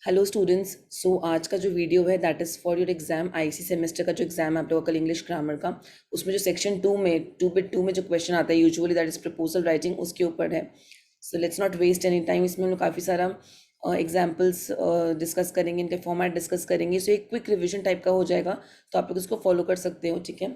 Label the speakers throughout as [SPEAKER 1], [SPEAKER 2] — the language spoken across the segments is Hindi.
[SPEAKER 1] Hello students. सो आज का जो वीडियो है that is for your exam IC semester का जो एग्जाम है आप लोगों का कल इंग्लिश ग्रामर का, उसमें जो सेक्शन टू में टू में जो क्वेश्चन आता है usually that is proposal writing, उसके ऊपर है। So let's not waste any time. इसमें हम लोग काफ़ी सारा एग्जाम्पल्स डिस्कस करेंगे, इनके फॉर्मेट डिस्कस करेंगे। सो एक क्विक रिविजन टाइप का हो जाएगा, तो आप लोग इसको फॉलो कर सकते हो। ठीक है।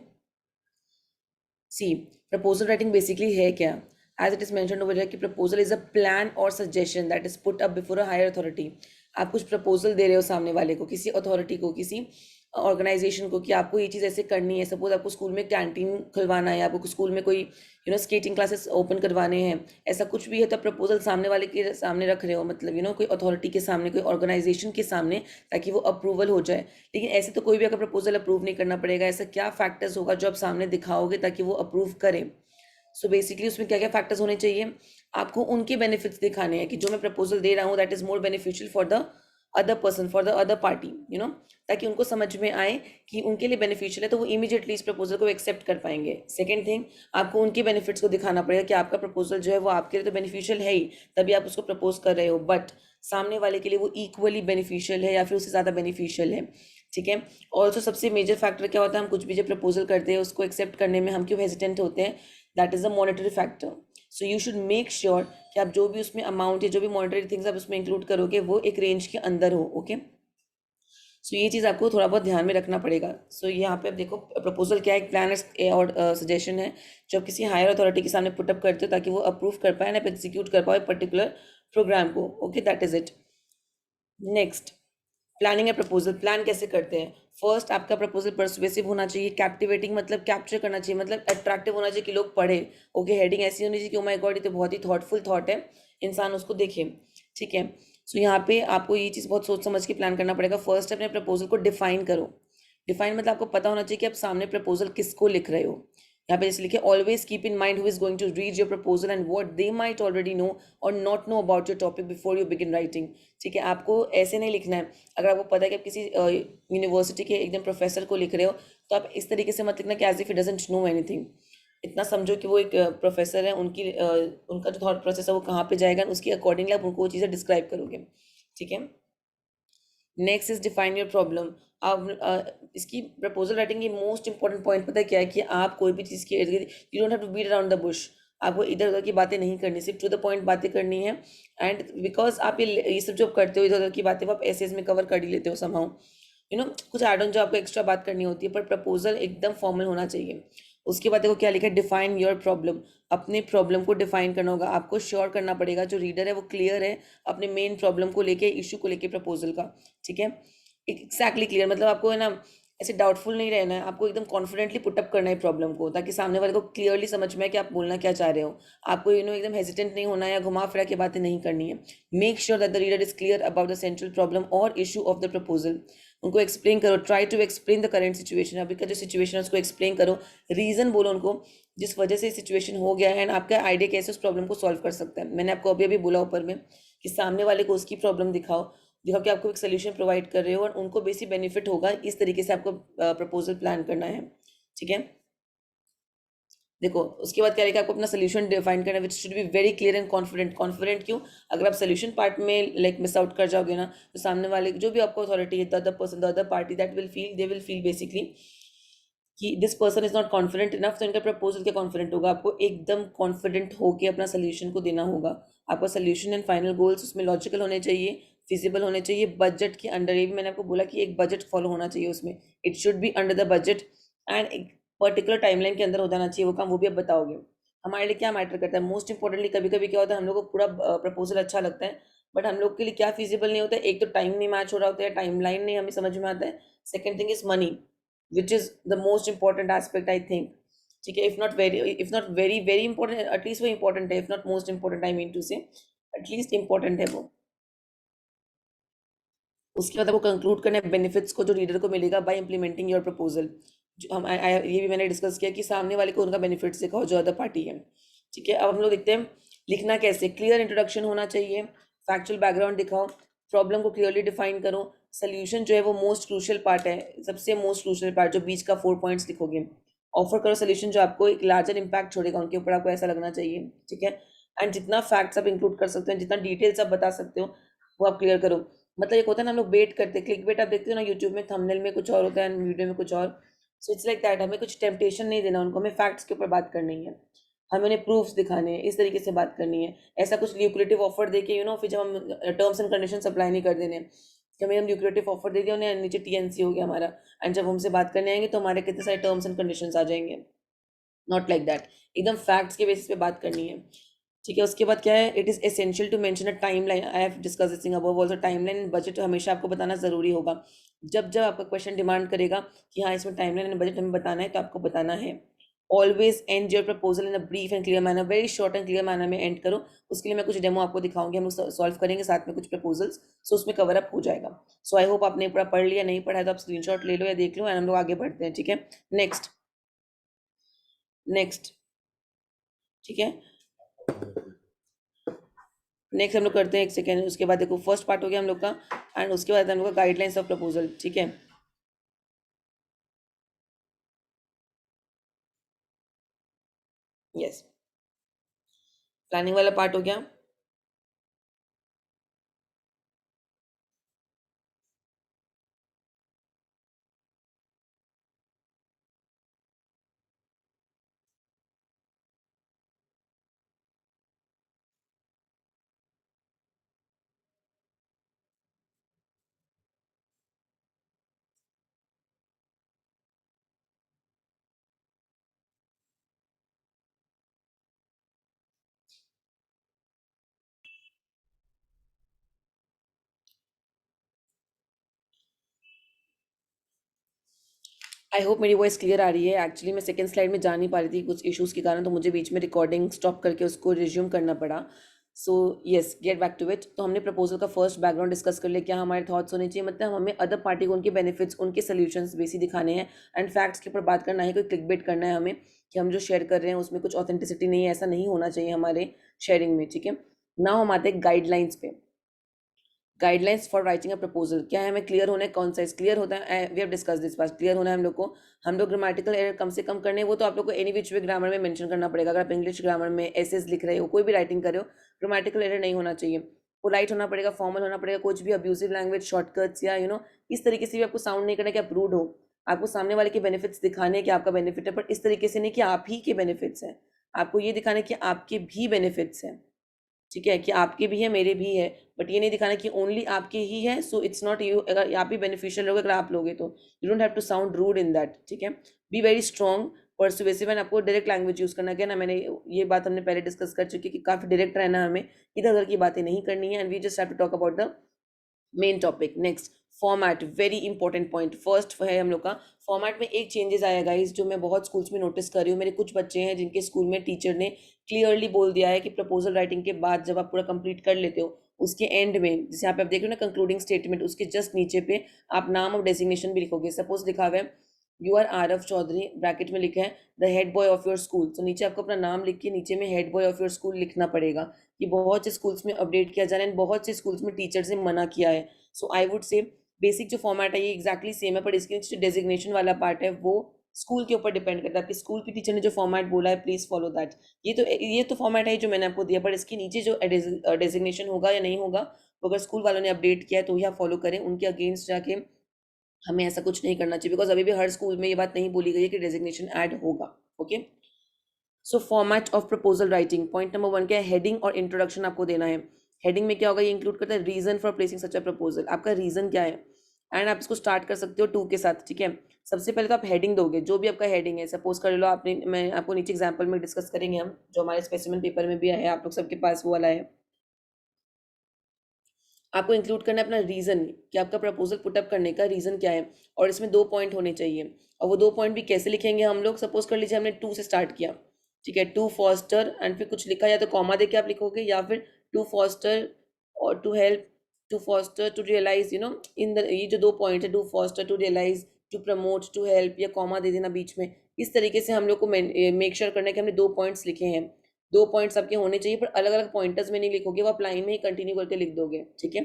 [SPEAKER 1] सी, प्रपोजल राइटिंग बेसिकली है क्या? As it is mentioned over here कि प्रपोजल इज अ प्लान और suggestion that is put up before a higher authority. आप कुछ प्रपोजल दे रहे हो सामने वाले को, किसी अथॉरिटी को, किसी ऑर्गेनाइजेशन को, कि आपको ये चीज़ ऐसे करनी है। सपोज आपको स्कूल में कैंटीन खुलवाना है, आपको स्कूल में कोई स्केटिंग क्लासेस ओपन करवाने हैं, ऐसा कुछ भी है, तो प्रपोजल सामने वाले के सामने रख रहे हो, मतलब कोई अथॉरिटी के सामने, कोई ऑर्गेनाइजेशन के सामने, ताकि वो अप्रूवल हो जाए। लेकिन ऐसे तो कोई भी अगर प्रपोजल अप्रूव नहीं करना पड़ेगा। ऐसा क्या फैक्टर्स होगा जो आप सामने दिखाओगे ताकि वो अप्रूव करें? सो बेसिकली उसमें क्या क्या फैक्टर्स होने चाहिए? आपको उनके बेनिफिट्स दिखाने हैं कि जो मैं प्रपोजल दे रहा हूँ that is more beneficial for the other person, for the other party, ताकि उनको समझ में आए कि उनके लिए बेनिफिशियल है, तो वो इमीडिएटली इस प्रपोजल को एक्सेप्ट कर पाएंगे। सेकेंड थिंग, आपको उनके बेनिफिट्स को दिखाना पड़ेगा कि आपका प्रपोजल जो है वो आपके लिए तो बेनिफिशियल है ही, तभी आप उसको प्रपोज कर रहे हो, बट सामने वाले के लिए वो इक्वली बेनिफिशियल है या फिर उससे ज़्यादा बेनिफिशियल है। ठीक है। ऑल्सो सबसे मेजर फैक्टर क्या होता है, हम कुछ भी जब प्रपोजल करते हैं उसको एक्सेप्ट करने में हम क्यों हेजिटेंट होते हैं? That is a monetary factor. So you should make sure कि आप जो भी उसमें अमाउंट या जो भी मॉनेटरी थिंग्स आप उसमें इंक्लूड करोगे वो एक रेंज के अंदर हो। ओके। सो ये चीज़ आपको थोड़ा बहुत ध्यान में रखना पड़ेगा। सो यहाँ पे आप देखो, प्रपोजल क्या है? एक प्लान और सजेशन है जो आप किसी हायर अथॉरिटी के सामने पुटअप करते हो ताकि वो अप्रूव कर पाए, आप एग्जीक्यूट कर पाए पर्टिकुलर प्रोग्राम को। Okay, that is it. Next, planning है प्रपोजल। प्लान कैसे करते हैं? फर्स्ट, आपका प्रपोजल परसुएसिव होना चाहिए, कैप्टिवेटिंग मतलब कैप्चर करना चाहिए, मतलब अट्रैक्टिव होना चाहिए कि लोग पढ़े। ओके, हेडिंग ऐसी होनी चाहिए कि ओ माय गॉड, ये तो बहुत ही थॉटफुल थॉट है, इंसान उसको देखे। ठीक है। सो यहाँ पे आपको ये चीज़ बहुत सोच समझ के प्लान करना पड़ेगा। फर्स्ट, अपने प्रपोजल को डिफाइन करो। डिफाइन मतलब आपको पता होना चाहिए कि आप सामने प्रपोजल किसको लिख रहे हो। यहाँ पे जैसे लिखे, always keep in mind who is going to read your proposal and what they might already know और not know about your topic before you begin writing. ठीक है। आपको ऐसे नहीं लिखना है। अगर आपको पता है कि आप किसी यूनिवर्सिटी के एकदम प्रोफेसर को लिख रहे हो, तो आप इस तरीके से मत लिखना कि as if it doesn't know anything. इतना समझो कि वो एक प्रोफेसर है, उनका जो थॉट प्रोसेस है वो कहाँ पे जाएगा, उसके अकॉर्डिंगली आप उनको वो चीज़ें डिस्क्राइब करोगे। ठीक है। Next is define your problem. अब इसकी प्रपोजल राइटिंग की मोस्ट इंपॉर्टेंट पॉइंट पता है क्या है? कि आप कोई भी चीज़ के इर्द गिर्द, you don't have to beat around the bush. आपको इधर उधर की बातें नहीं करनी, सिर्फ टू द पॉइंट बातें करनी है। एंड बिकॉज आप ये सब जो करते हो इधर उधर की बातें, वो आप ऐसे में कवर कर ही लेते हो समहाउ, कुछ एड ऑन जो आपको एक्स्ट्रा बात करनी होती है, पर प्रपोजल एकदम फॉर्मल होना चाहिए। उसके बाद देखो क्या लिखा है, डिफाइन योर प्रॉब्लम। अपने प्रॉब्लम को डिफाइन करना होगा, आपको श्योर करना पड़ेगा जो रीडर है वो क्लियर है अपने मेन प्रॉब्लम को लेके, इशू को लेके प्रपोजल का। ठीक है। एग्जैक्टली क्लियर, मतलब आपको है ना ऐसे डाउटफुल नहीं रहना है, आपको एकदम कॉन्फिडेंटली पुटअप करना है प्रॉब्लम को, ताकि सामने वाले को क्लियरली समझ में आए कि आप बोलना क्या चाह रहे हो। आपको एकदम हेजिटेंट नहीं होना है या घुमा फिरा के बातें नहीं करनी है। Make sure that the reader is clear about the central problem और इशू ऑफ द प्रपोजल। उनको एक्सप्लेन करो, try to explain the current situation. अभी का जो सिचुएशन है उसको एक्सप्लेन करो, रीजन बोलो उनको जिस वजह से सिचुएशन हो गया है, एंड आपका आइडिया कैसे उस प्रॉब्लम को सॉल्व कर सकता है। मैंने आपको अभी अभी बोला ऊपर में कि सामने वाले को उसकी प्रॉब्लम दिखाओ, दिखाओ कि आपको एक सोल्यूशन प्रोवाइड कर रहे हो और उनको बेसिक बेनिफिट होगा। इस तरीके से आपको प्रपोजल प्लान करना है। ठीक है। देखो उसके बाद क्या रहेगा, आपको अपना सोल्यूशन डिफाइन करना which should be very clear and confident. Confident क्यों? अगर आप सोल्यूशन पार्ट में लाइक मिस आउट कर जाओगे ना, तो सामने वाले जो भी आपको अथॉरिटी है, the other person, the other party, that will feel, they will feel basically कि this person is not confident enough. तो इनका प्रपोजल क्या कॉन्फिडेंट होगा? आपको एकदम कॉन्फिडेंट होकर अपना सोल्यूशन को देना होगा। आपका सोल्यूशन एंड फाइनल गोल्स उसमें लॉजिकल होने चाहिए, फिजिबल होने चाहिए, बजट के अंडर। ये भी मैंने आपको बोला कि एक बजट फॉलो होना चाहिए उसमें, it should be under the budget, and एक पर्टिकुलर टाइमलाइन के अंदर हो जाना चाहिए वो काम, वो भी आप बताओगे। हमारे लिए क्या मैटर करता है? मोस्ट इंपॉर्टेंटली कभी कभी क्या होता है, हम लोग को पूरा प्रपोजल अच्छा लगता है, बट हम लोग के लिए क्या फिजिबल नहीं होता है? एक तो टाइम नहीं मैच हो रहा होता है, टाइम लाइन नहीं हमें समझ में आता है। Second thing is money, which is the most important aspect I think. ठीक है। if not very very important, at least वो important है, if not most important I mean to say, at least important है वो। उसके बाद आपको कंक्लूड करना है बेनिफिट्स को जो रीडर को मिलेगा बाय इंप्लीमेंटिंग योर प्रपोजल। ये भी मैंने डिस्कस किया कि सामने वाले को उनका बेनिफिट्स दिखाओ जो अदर पार्टी है। ठीक है। अब हम लोग देखते हैं लिखना कैसे। क्लियर इंट्रोडक्शन होना चाहिए, फैक्चुअल बैकग्राउंड दिखाओ, प्रॉब्लम को क्लियरली डिफाइन करो, सोल्यूशन जो है वो मोस्ट क्रूशियल पार्ट है, सबसे मोस्ट क्रूशियल पार्ट जो बीच का 4 पॉइंट्स लिखोगे। ऑफर करो सोल्यूशन जो आपको एक लार्जर इम्पैक्ट छोड़ेगा उनके ऊपर, आपको ऐसा लगना चाहिए। ठीक है। एंड जितना फैक्ट्स आप इंक्लूड कर सकते हो, जितना डिटेल्स आप बता सकते हो, वो आप क्लियर करो। मतलब एक होता है ना, हम लोग वेट करते हैं, क्लिक बेट आप देखते हो ना यूट्यूब में, थंबनेल में कुछ और होता है वीडियो में कुछ और। सो इट्स लाइक दैट, हमें कुछ टेम्पटेशन नहीं देना उनको, हमें फैक्ट्स के ऊपर बात करनी है, हमें उन्हें प्रूफ्स दिखाने हैं, इस तरीके से बात करनी है। ऐसा कुछ ल्यूक्रेटिव ऑफर दे के फिर जब हम टर्म्स एंड कंडीशन अप्लाई नहीं कर देने कि हमें हम ल्यूक्रेटिव ऑफर दे दिया उन्हें, नीचे टीएनसी हो गया हमारा, एंड जब हमसे बात करने आएंगे तो हमारे कितने सारे टर्म्स एंड कंडीशंस आ जाएंगे। नॉट लाइक दैट, एकदम फैक्ट्स के बेसिस पे बात करनी है। ठीक है, उसके बाद क्या है, it is essential to mention a time line, I have discuss this thing above also, time line and budget हमेशा आपको बताना जरूरी होगा। जब जब आपका क्वेश्चन डिमांड करेगा कि हाँ इसमें टाइम लाइन एंड बजट हमें बताना है, तो आपको बताना है। Always and your proposal in a brief and clear manner, very short and clear manner में एंड करो। उसके लिए मैं कुछ डेमो आपको दिखाऊंगी, हम लोग सॉल्व करेंगे साथ में कुछ प्रपोजल्स, सो उसमें कवर अप हो जाएगा। सो आई होप आपने पूरा पढ़ लिया, नहीं पढ़ा है तो आप स्क्रीनशॉट ले लो या देख लो, एंड हम लोग आगे बढ़ते हैं। ठीक है, नेक्स्ट नेक्स्ट। ठीक है, नेक्स्ट हम लोग करते हैं, एक सेकेंड, उसके बाद देखो फर्स्ट पार्ट हो गया हम लोग का, एंड उसके बाद हम लोग का गाइडलाइंस ऑफ प्रपोजल। ठीक है, यस, प्लानिंग वाला पार्ट हो गया। आई होप मेरी वॉइस क्लियर आ रही है। एक्चुअली मैं सेकंड स्लाइड में जा नहीं पा रही थी कुछ इश्यूज़ के कारण, तो मुझे बीच में रिकॉर्डिंग स्टॉप करके उसको रिज्यूम करना पड़ा। So yes, get back to it. तो हमने प्रपोजल का फर्स्ट बैकग्राउंड डिस्कस कर लिया, क्या हमारे थॉट्स होने चाहिए, मतलब हमें अदर पार्टी को उनके बेनिफिट्स, उनके सोल्यूशंस बेसिक दिखाने हैं, एंड फैक्ट्स के ऊपर बात करना है, कोई क्लिकबेट करना है हमें कि हम जो शेयर कर रहे हैं उसमें कुछ ऑथेंटिसिटी नहीं है, ऐसा नहीं होना चाहिए हमारे शेयरिंग में। ठीक है, नाउ हम आते हैं गाइडलाइंस पे। Guidelines for writing a proposal क्या है, हमें क्लियर होना है, कौन सा क्लियर होता है, वी हैव डिस्कस दिस बात, क्लियर होना है हम लोग को। हम लोग ग्रामेटिकल एरर कम से कम करने हैं, वो तो आप लोग को एनी विच वे ग्रामर में मेंशन करना पड़ेगा। अगर आप इंग्लिश ग्रामर में एसेस लिख रहे हो, कोई भी राइटिंग कर रहे हो, ग्रामेटिकल एरर नहीं होना चाहिए। पोलाइट होना पड़ेगा, फॉर्मल होना पड़ेगा, कुछ भी अब्यूसिव लैंग्वेज, शॉर्टकट्स या इस तरीके से भी आपको साउंड नहीं करना कि आप रूड हो। आपको सामने वाले के बेनिफिट्स दिखाने कि आपका बेनिफिट है, पर इस तरीके से नहीं कि आप ही के बेनिफिट्स हैं, आपको ये दिखाने कि आपके भी बेनिफिट्स हैं। ठीक है, कि आपके भी है मेरे भी है, बट ये नहीं दिखाना कि ओनली आपके ही है, सो इट्स नॉट यू, अगर आप भी बेनिफिशियल लोगे, अगर आप लोगे तो you don't have to sound rude in that. ठीक है, be very strong, persuasive, and आपको डायरेक्ट लैंग्वेज यूज करना, क्या ना, मैंने ये बात हमने पहले डिस्कस कर चुकी कि काफी डायरेक्ट रहना है, हमें इधर उधर की बातें नहीं करनी है, and we just have to talk about the main topic. Next, format, very important point, first है हम लोग का। फॉर्मेट में एक चेंजेस आया गाइस, जो मैं बहुत स्कूल्स में नोटिस कर रही हूँ। मेरे कुछ बच्चे हैं जिनके स्कूल में टीचर ने क्लियरली बोल दिया है कि प्रपोजल राइटिंग के बाद जब आप पूरा कंप्लीट कर लेते हो, उसके एंड में, जैसे यहाँ पे आप देख रहे हो ना कंक्लूडिंग स्टेटमेंट, उसके जस्ट नीचे पे आप नाम और डेजिग्नेशन भी लिखोगे। सपोज लिखा हुआ है you are Aarav Chaudhary, bracket में लिखा है the head boy of your school, तो नीचे आपको अपना नाम लिख के नीचे में head boy of your school लिखना पड़ेगा। ये बहुत से स्कूल्स में अपडेट किया जा रहा है, बहुत से स्कूल्स में टीचर से मना किया है। सो आई वुड से बेसिक जो फॉर्मेट है ये एक्जैक्टली सेम है, पर इसके नीचे जो डेजिग्नेशन वाला पार्ट है वो स्कूल के ऊपर डिपेंड करता है। आपकी स्कूल की टीचर ने जो फॉर्मेट बोला है, प्लीज फॉलो दैट। ये तो फॉर्मेट है जो मैंने आपको दिया, पर इसके नीचे जो डेजिग्नेशन होगा या नहीं होगा, तो अगर स्कूल वालों ने अपडेट किया है तो ही आप फॉलो करें, उनके अगेंस्ट जाके हमें ऐसा कुछ नहीं करना चाहिए, बिकॉज अभी भी हर स्कूल में ये बात नहीं बोली गई है कि डेजिग्नेशन ऐड होगा। Okay, so format of proposal writing, point number one क्या है, हेडिंग और इंट्रोडक्शन आपको देना है। हेडिंग में क्या होगा, ये इंक्लूड करता है reason for placing such a proposal, आपका रीजन क्या है, एंड आप इसको स्टार्ट कर सकते हो टू के साथ। ठीक है, सबसे पहले तो आप हेडिंग दोगे, जो भी आपका हेडिंग है, सपोज कर लो आपने, मैं आपको नीचे एग्जाम्पल में डिस्कस करेंगे हम, जो हमारे स्पेसिमेन पेपर में भी है, आप लोग सबके पास वो वाला है। आपको इंक्लूड करना है अपना रीजन, कि आपका प्रपोजल पुटअप करने का रीजन क्या है, और इसमें 2 पॉइंट होने चाहिए। और वो 2 पॉइंट भी कैसे लिखेंगे हम लोग, सपोज कर लीजिए हमने टू से स्टार्ट किया, ठीक है, टू फॉस्टर, एंड फिर कुछ लिखा, या तो कॉमा देके आप लिखोगे, या फिर टू फॉस्टर और to help, to foster to realise, in the, ये जो 2 पॉइंट है, to foster to realise, to promote, to help, या कॉमा दे देना बीच में। इस तरीके से हम लोग को मेक श्योर करना है कि हमने 2 पॉइंट्स लिखे हैं। 2 पॉइंट्स आपके होने चाहिए, पर अलग अलग पॉइंटर्स में नहीं लिखोगे, वो आप लाइन में ही कंटिन्यू करके लिख दोगे। ठीक है,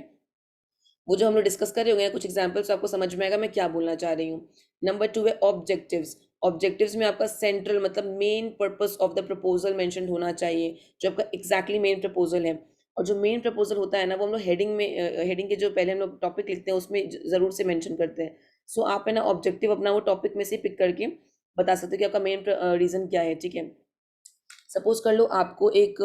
[SPEAKER 1] वो जो हम लोग डिस्कस कर रहे होंगे, कुछ एग्जांपल्स आपको समझ में आएगा मैं क्या बोलना चाह रही हूँ। नंबर टू है ऑब्जेक्टिव्स। ऑब्जेक्टिव्स में आपका सेंट्रल, मतलब main purpose of the proposal mention होना चाहिए, जो आपका एग्जैक्टली मेन प्रपोजल है। और जो मेन प्रपोजल होता है ना वो हम लोग हेडिंग में, हेडिंग के जो पहले हम लोग टॉपिक लिखते हैं उसमें ज़रूर से मेंशन करते हैं। सो आप है ना ऑब्जेक्टिव अपना वो टॉपिक में से पिक करके बता सकते हो कि आपका मेन रीज़न क्या है, ठीक है। सपोज कर लो आपको एक,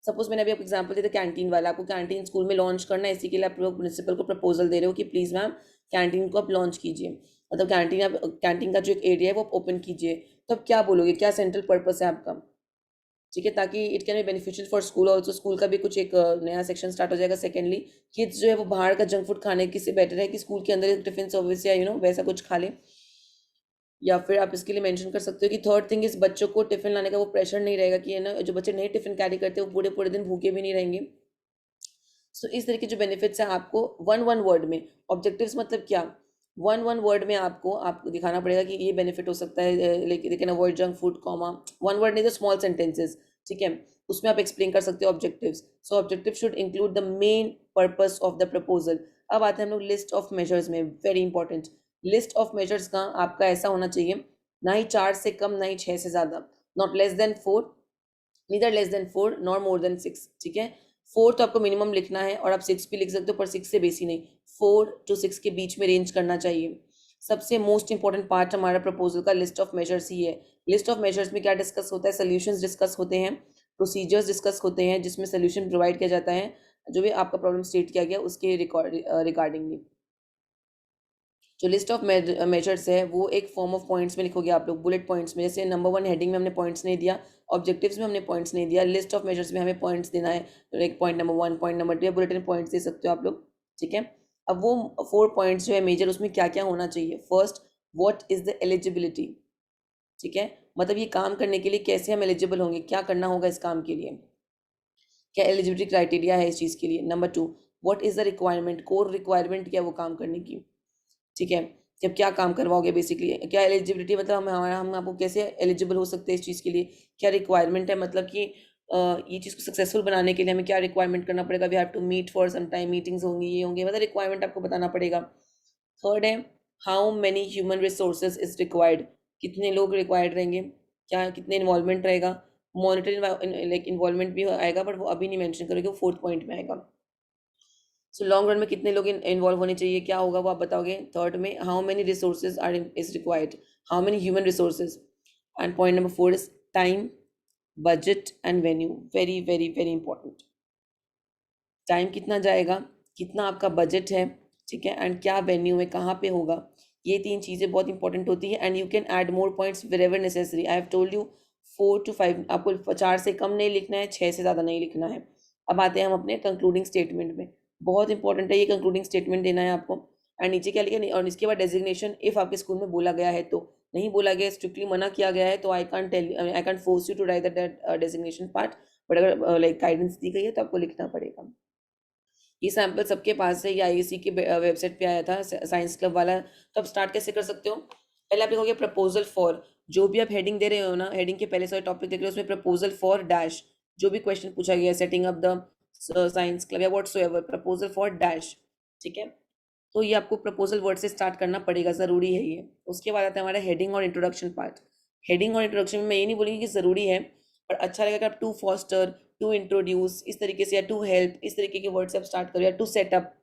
[SPEAKER 1] सपोज मैंने अभी आपको एग्जांपल दिया था कैंटीन वाला, आपको कैंटीन स्कूल में लॉन्च करना है, इसी के लिए आप लोग प्रिंसिपल को प्रपोजल दे रहे हो कि प्लीज़ मैम कैंटीन को आप लॉन्च कीजिए, मतलब कैंटीन, आप कैंटीन का जो एक एरिया है वो आप ओपन कीजिए। तो आप क्या बोलोगे, क्या सेंट्रल पर्पस है आपका, ठीक है, ताकि it can be beneficial for school also, school का भी कुछ एक नया सेक्शन स्टार्ट हो जाएगा। सेकेंडली किड्स जो है वो बाहर का जंक फूड खाने की से बेटर है कि स्कूल के अंदर एक टिफिन सर्विस या वैसा कुछ खा ले। या फिर आप इसके लिए मेंशन कर सकते हो कि थर्ड थिंग इस बच्चों को टिफिन लाने का वो प्रेशर नहीं रहेगा, कि है ना जो बच्चे नहीं टिफिन कैरी करते वो पूरे पूरे दिन भूखे भी नहीं रहेंगे। सो इस तरह के जो बेनिफिट्स हैं आपको वन वन वर्ड में, ऑब्जेक्टिव्स मतलब क्या, वन वन वर्ड में आपको दिखाना पड़ेगा कि ये बेनिफिट हो सकता है, like they can avoid junk food, comma, one word नहीं तो स्मॉल सेंटेंसेस, ठीक है, उसमें आप एक्सप्लेन कर सकते हो objectives. So objective should include the main purpose of the proposal. अब आते हैं हम लोग लिस्ट ऑफ मेजर्स में, very important. List of measures का आपका ऐसा होना चाहिए, ना ही 4 से कम ना ही 6 से ज़्यादा, not less than 4, neither less than 4 nor more than 6, ठीक है। 4 तो आपको मिनिमम लिखना है, और आप 6 भी लिख सकते हो पर 6 से बेसी नहीं, 4 to 6 के बीच में रेंज करना चाहिए। सबसे मोस्ट इंपॉर्टेंट पार्ट हमारा प्रपोजल का लिस्ट ऑफ मेजर्स ही है। लिस्ट ऑफ मेजर्स में क्या डिस्कस होता है, सोल्यूशंस डिस्कस होते हैं, प्रोसीजर्स डिस्कस होते हैं जिसमें सोल्यूशन प्रोवाइड किया जाता है, जो भी आपका प्रॉब्लम स्टेट किया गया उसके रिगार्डिंगली। जो लिस्ट ऑफ मेजर्स है वो एक फॉर्म ऑफ पॉइंट्स में लिखोगे आप लोग, बुलेट पॉइंट्स में, जैसे नंबर 1 हेडिंग में हमने पॉइंट्स नहीं दिया, ऑब्जेक्टिव्स में हमने पॉइंट्स नहीं दिया, लिस्ट ऑफ मेजर्स में हमें पॉइंट्स देना है, तो एक point number 1, point number 2, bulletin points दे सकते हो आप लोग, ठीक है। अब वो 4 पॉइंट्स जो है मेजर, उसमें क्या क्या होना चाहिए। First, what is the eligibility, ठीक है, मतलब ये काम करने के लिए कैसे हम एलिजिबल होंगे, क्या करना होगा इस काम के लिए, क्या एलिजिबिलिटी क्राइटेरिया है इस चीज़ के लिए। Number 2, what is the requirement, core requirement क्या है वो काम करने की, ठीक है, जब क्या काम करवाओगे बेसिकली, क्या एलिजिबिलिटी मतलब हम आपको कैसे एलिजिबल हो सकते हैं इस चीज़ के लिए, क्या रिक्वायरमेंट है, मतलब कि ये चीज़ को सक्सेसफुल बनाने के लिए हमें क्या रिक्वायरमेंट करना पड़ेगा, we have to meet for some time, meetings होंगी, ये होंगे, मतलब रिक्वायरमेंट आपको बताना पड़ेगा। थर्ड है, how many human resources is required, कितने लोग रिक्वायर्ड रहेंगे, क्या कितने इन्वॉल्वमेंट रहेगा, मॉनिटरी लाइक इन्वॉल्वमेंट भी आएगा बट वो अभी नहीं मेंशन करोगे, वो फोर्थ पॉइंट में आएगा। सो लॉन्ग रन में कितने लोग इन्वॉल्व होने चाहिए, क्या होगा वो आप बताओगे। थर्ड में, how many resources are is required, how many human resources. And point number 4 is time, budget and venue, very very very important. Time कितना जाएगा, कितना आपका बजट है, ठीक है, एंड क्या वेन्यू है, कहाँ पे होगा, ये तीन चीज़ें बहुत इंपॉर्टेंट होती है। And you can add more points wherever necessary, I have told you 4 to 5, आपको 4 से कम नहीं लिखना है, 6 से ज़्यादा नहीं लिखना है। अब आते हैं हम अपने कंक्लूडिंग स्टेटमेंट में, बहुत इंपॉर्टेंट है ये कंक्लूडिंग स्टेटमेंट देना है आपको। एंड नीचे क्या लिखा, और इसके बाद डेजिग्नेशन, इफ़ आपके स्कूल में बोला गया है तो, नहीं बोला गया, स्ट्रिक्टली मना किया गया है तो I can't force you to write that designation part, but अगर लाइक गाइडेंस दी गई है तो आपको लिखना पड़ेगा। ये सैंपल सबके पास है, ये आईएससी के वेबसाइट पे आया था, साइंस क्लब वाला। तो आप स्टार्ट कैसे कर सकते हो, पहले आप लिखोगे प्रपोजल फॉर, जो भी आप हेडिंग दे रहे हो ना, हेडिंग के पहले सारे टॉपिक देख रहे हो उसमें प्रपोजल फॉर डैश, जो भी क्वेश्चन पूछा गया है, setting up the science club या व्हाटसोएवर, प्रपोजल फॉर डैश, ठीक है। तो ये आपको प्रपोजल वर्ड से स्टार्ट करना पड़ेगा, ज़रूरी है ये। उसके बाद आता है हमारा हेडिंग और इंट्रोडक्शन पार्ट। हेडिंग और इंट्रोडक्शन में मैं ये नहीं बोलूँगी कि ज़रूरी है, पर अच्छा लगेगा कि आप टू फॉस्टर, टू इंट्रोड्यूस, इस तरीके से, या टू हेल्प, इस तरीके के वर्ड से आप स्टार्ट करो, या टू सेटअप,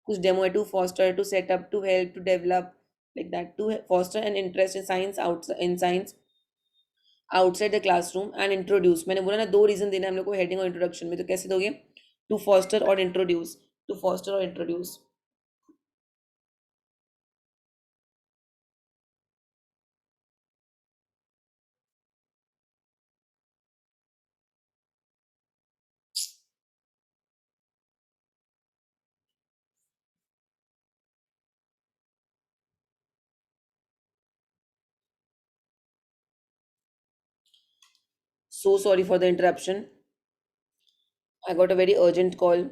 [SPEAKER 1] कुछ डेमो है, to foster, to set up, to help, to develop, like that, to foster an interest in science, outside the classroom, and introduce, मैंने बोला ना 2 रीजन देना है हम लोग को हेडिंग और इंट्रोडक्शन में, तो कैसे दोगे, टू फॉस्टर और इंट्रोड्यूस, टू फॉस्टर और introduce. So sorry for the interruption. I got a very urgent call.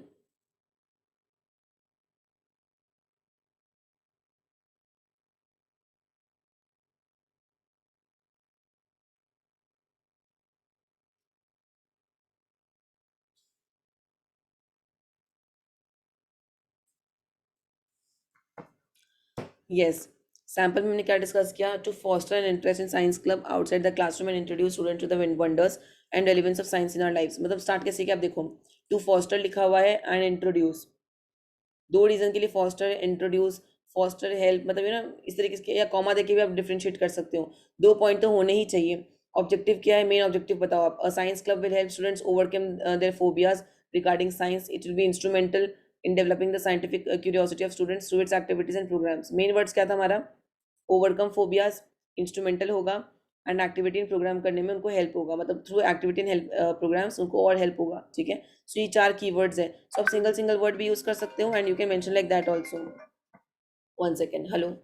[SPEAKER 1] Yes. Sample में हमने क्या डिस्कस किया, to foster an interest in science club outside the classroom and introduce student to the wonders and relevance of science in our lives. मतलब स्टार्ट कैसे किया, आप देखो टू फॉस्टर लिखा हुआ है एंड इंट्रोड्यूस, दो रीजन के लिए फॉस्टर इंट्रोड्यूस, फॉस्टर हेल्प, मतलब ये ना इस तरीके से, या कॉमा देके भी आप डिफरेंशिएट कर सकते हो, दो पॉइंट तो होने ही चाहिए। ऑब्जेक्टिव क्या है, मेन ऑब्जेक्टिव बताओ आप। Science club will help students overcome their phobias regarding science, it will be instrumental in developing the scientific curiosity of students through its activities and programs. Main words क्या था हमारा, ओवरकम फोबियाज, इंस्ट्रूमेंटल होगा, एंड एक्टिविटी इन प्रोग्राम करने में उनको हेल्प होगा, मतलब through activity in help programs उनको और हेल्प होगा, ठीक है। सो ये चार कीवर्ड्स है, सो आप सिंगल सिंगल वर्ड भी यूज कर सकते हो and you can mention like that also. One second, hello.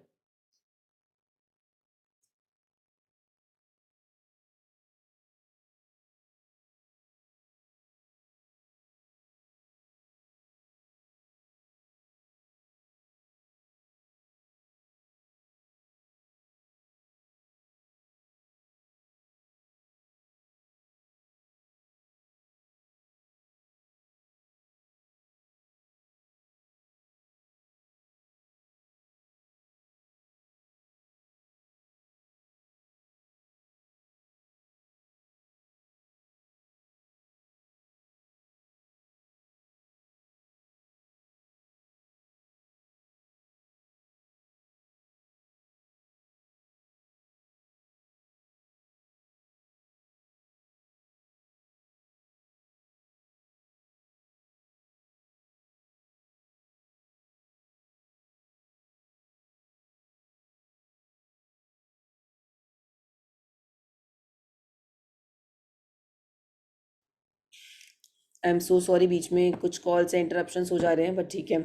[SPEAKER 1] I am so sorry, बीच में कुछ कॉल से इंटरप्शंस हो जा रहे हैं, बट ठीक है,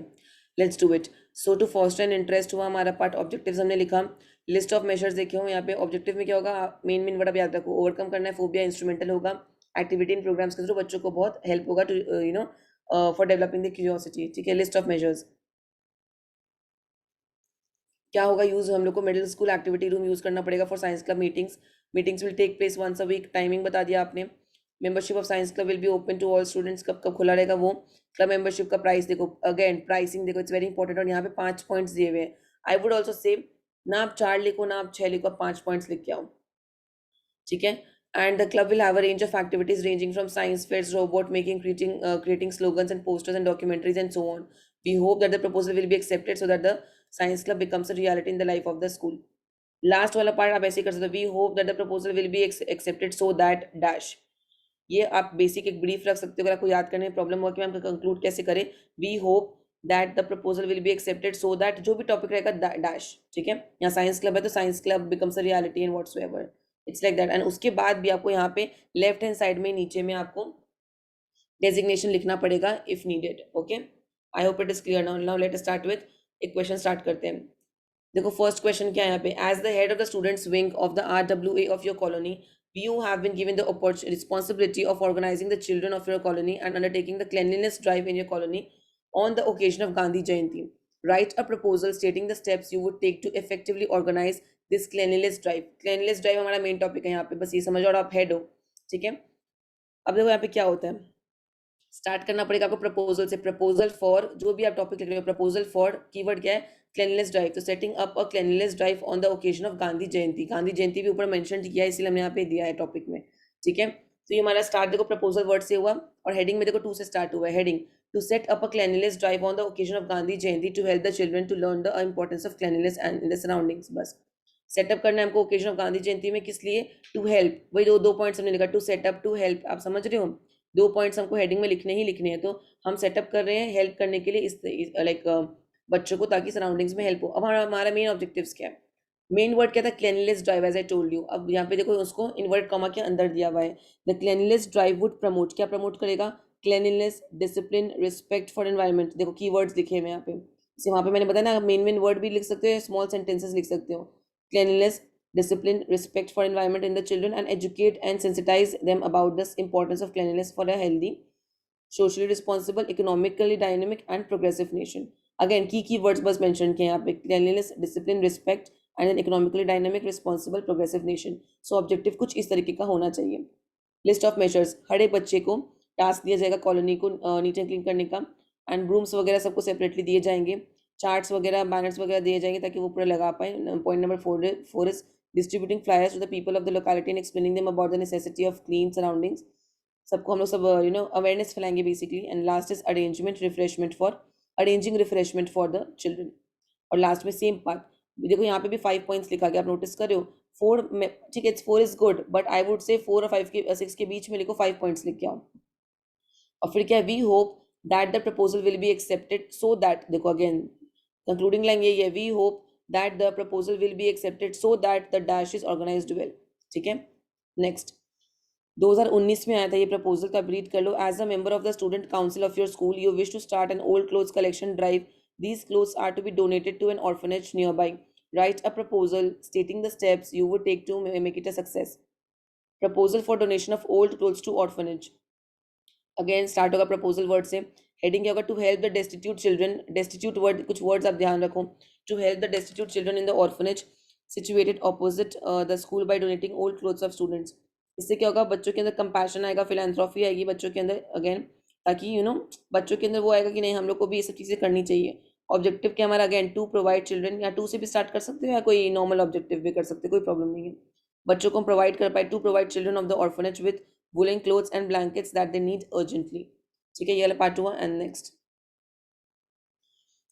[SPEAKER 1] let's do it. So to foster an interest हुआ हमारा पार्ट, ऑब्जेक्टिव्स हमने लिखा, लिस्ट ऑफ मेजर्स देखे हो यहाँ पे। ऑब्जेक्टिव में क्या होगा, मेन मेन वर्ड आप याद रखो, ओवरकम करना है फोबिया, इंस्ट्रूमेंटल होगा, एक्टिविटी इन प्रोग्राम्स के थ्रू बच्चों को बहुत हेल्प होगा to you know for developing the curiosity, ठीक है। लिस्ट ऑफ मेजर्स क्या होगा, यूज हम लोग को middle school activity room use करना पड़ेगा for science club meetings. Meetings will take place once a week, timing बता दिया आपने। Membership of science club will be open to all students, कब कब खुला रहेगा वो। क्लब मेंबरशिप का प्राइस देखो, अगेन प्राइसिंग देखो, इट्स वेरी इंपॉर्टेंट, और यहाँ पे 5 पॉइंट्स दिए हुए हैं। आई वुड ऑल्सो से ना आप 4 लिखो ना आप 6 लिखो, आप 5 पॉइंट्स लिख के आओ, ठीक है। And the club will have a range of activities ranging from science fairs, robot making, creating slogans and posters and documentaries and so on. We hope that the proposal will be accepted so that the science club becomes a reality in the life of the school. Last वाला पार्ट आप ऐसे ही कर सकते हो, we hope that the proposal will be accepted so that dash. ये आप बेसिक एक ब्रीफ रख सकते हो, अगर आपको याद करने में प्रॉब्लम हो कि मैम कंक्लूड कैसे करें। We hope that the proposal will be accepted so that, जो भी टॉपिक रहेगा डैश, ठीक है। यहाँ साइंस क्लब है तो science club becomes a reality in whatsoever, it's like that. And उसके बाद भी आपको यहाँ पे लेफ्ट हैंड साइड में नीचे में आपको डेजिग्नेशन लिखना पड़ेगा if needed, okay. I hope it is clear now. Now let start with एक क्वेश्चन स्टार्ट करते हैं। देखो फर्स्ट क्वेश्चन क्या है यहाँ पे, as the head of the students wing of the RWA of your colony, you have been given the responsibility of organizing the children of your colony and undertaking the cleanliness drive in your colony on the occasion of Gandhi Jayanti. Write a proposal stating the steps you would take to effectively organize this cleanliness drive. Cleanliness drive हमारा मेन टॉपिक है यहाँ पे, बस ये समझो और आप हेड हो, ठीक है। अब देखो यहाँ पे क्या होता है, स्टार्ट करना पड़ेगा आपको प्रपोजल से। प्रपोजल फॉर, जो भी आप टॉपिक लिख रहे हो, प्रपोजल फॉर कीवर्ड क्या है, क्लेनलीनेस ड्राइव। तो setting up a cleanliness drive on the occasion of Gandhi Jayanti. Gandhi Jayanti भी ऊपर मेंशन किया है, इसलिए हमने यहाँ पे दिया है टॉपिक में, ठीक है। तो ये हमारा स्टार्ट देखो प्रपोजल वर्ड से हुआ, और हेडिंग में देखो 2 से स्टार्ट हुआ है। Heading, to set up a cleanliness drive on the occasion of Gandhi Jayanti to help the children to learn the importance of cleanliness and in the surroundings. बस सेटअप करना है हमको ओकेजन ऑफ गांधी जयंती में, किस लिए, टू हेल्प, वही दो दो पॉइंट्स हमने लिखा, टू सेटअप, टू हेल्प, आप समझ रहे हो, दो पॉइंट्स हमको हेडिंग में लिखने ही लिखने हैं। तो हम सेटअप कर रहे हैं हेल्प करने के लिए इस लाइक बच्चों को, ताकि सराउंडिंग्स में हेल्प हो। अब हमारा मेन ऑब्जेक्टिव्स क्या है, मेन वर्ड क्या था, cleanliness drive, as I told you. अब यहाँ पे देखो उसको इनवर्ट कॉमा के अंदर दिया हुआ है। The cleanliness drive would promote, क्या प्रमोट करेगा, cleanliness, discipline, respect for environment. देखो की वर्ड्स लिखे हुए यहाँ पे, जैसे वहाँ पे मैंने बताया ना, मेन मेन वर्ड भी लिख सकते हो, स्मॉल सेंटेंसेस लिख सकते हो। Cleanliness, discipline, respect for environment in the children, and educate and sensitize them about the importance of cleanliness for a healthy, socially responsible, economically dynamic and progressive nation. Again key words बस mention किए यहाँ पे, cleanliness, discipline, respect and an economically dynamic, responsible, progressive nation. So objective कुछ इस तरीके का होना चाहिए। लिस्ट ऑफ मेजर्स, हर एक बच्चे को टास्क दिया जाएगा कॉलोनी को नीट एंड क्लीन करने का, एंड ब्रूम्स वगैरह सबको सेपरेटली दिए जाएंगे। चार्ट्स वगैरह बैनर्स वगैरह दिए जाएंगे ताकि वो पूरा लगा पाए. Point number four is distributing flyers to the people of the locality and explaining them about the necessity of clean surroundings. सबको हम लोग सब अवेयरनेस फैलाएंगे basically. And last is arranging refreshment for the children. और लास्ट में सेम पार्ट. देखो यहाँ पे भी 5 पॉइंट्स लिखा गया, आप नोटिस कर रहे हो. 4 में ठीक है, 4 is good, but I would say 4 और 5 के 6 के बीच में लिखो 5 पॉइंट्स लिख के आओ. और फिर क्या, we hope that the proposal will be accepted so that, देखो अगेन कंक्लूडिंग लाइन ये है, we hope that the proposal will be accepted so that the dash is organized well. ठीक है. नेक्स्ट 2019 में आया था ये प्रपोजल, तो आप रीड कर लो. As a member of the student council of your school you wish to start an old clothes collection drive. These clothes are to be donated to an orphanage nearby. Write a proposal stating the steps you would take to make it a success. Proposal for donation of old clothes to orphanage. Again start होगा प्रपोजल वर्ड से. हेडिंग क्या होगा, to help the destitute children. Destitute word, कुछ वर्ड्स आप ध्यान रखो. To help the destitute children in the orphanage situated opposite the school by donating old clothes of students. इससे क्या होगा, बच्चों के अंदर कंपैशन आएगा, फिलैंथ्रोफी आएगी बच्चों के अंदर. अगेन ताकि बच्चों के अंदर वो आएगा कि नहीं, हम लोग को भी ये सब चीज़ें करनी चाहिए. ऑब्जेक्टिव क्या हमारा, अगेन टू प्रोवाइड चिल्ड्रन, या टू से भी स्टार्ट कर सकते हो या कोई नॉर्मल ऑब्जेक्टिव भी कर सकते हो, कोई प्रॉब्लम नहीं है. बच्चों को प्रोवाइड कर पाए, to provide children of the orphanage with woolen clothes and blankets that they need urgently. ठीक है, ये वाला पार्ट हुआ. एंड नेक्स्ट,